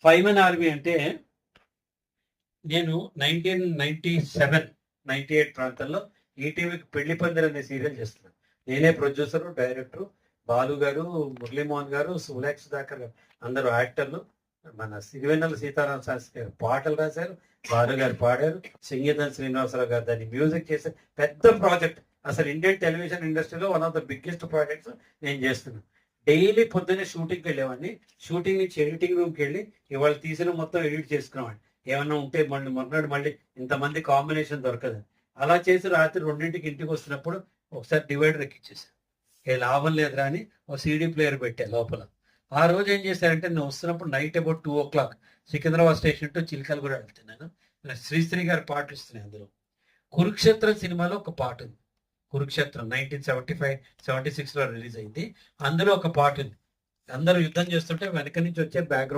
ఫైమన్ army అంటే నేను 1997, 98 ప్రాంతంలో ఈటీవీకి పెళ్లి పందిరి అనే సీరియల్ చేస్తున్నాను. నేనే ప్రొడ్యూసరు, డైరెక్టరు. బాలు గారు, మురళీమోహన్ గారు, సులేఖ సుధాకర్ గారు అందరూ యాక్టర్లు. మన సిరివెన్నెల సీతారామ శాస్త్రి గారు పాటలు రాశారు, బాలు గారు పాడారు, సంగీతం శ్రీనివాసరావు గారు దాన్ని మ్యూజిక్ చేసే పెద్ద ప్రాజెక్ట్. అసలు ఇండియన్ టెలివిజన్ ఇండస్ట్రీలో one of the biggest projects నేను చేస్తున్నాను. డైలీ పొద్దున్నే షూటింగ్కి వెళ్ళేవాడిని. షూటింగ్ నుంచి ఎడిటింగ్ రూమ్కి వెళ్ళి ఇవాళ తీసిన మొత్తం ఎడిట్ చేసుకునేవాడిని. ఏమన్నా ఉంటే మళ్ళీ మొన్నటి మళ్ళీ ఇంతమంది కాంబినేషన్ దొరకదు. అలా చేసి రాత్రి 2ంటికి ఇంటికి వస్తున్నప్పుడు ఒకసారి డివైడర్ ఎక్కిచ్చేసాను. ఏ లాభం లేదురా అని ఒక సీడీ ప్లేయర్ పెట్టా లోపల. ఆ రోజు ఏం చేశారంటే నేను వస్తున్నప్పుడు night about 2 o'clock Secunderabad station to చిలకలు కూడా వెళ్తున్నాను. శ్రీశ్రీ గారి పాటలు ఇస్తున్నాయి అందులో. కురుక్షేత్రం సినిమాలో ఒక పాట ఉంది. కురుక్షేత్రం 1975, 76లో రిలీజ్ అయింది. అందులో ఒక పాట ఉంది. అందరూ యుద్ధం చేస్తుంటే వెనక నుంచి వచ్చే బ్యాక్గ్రౌండ్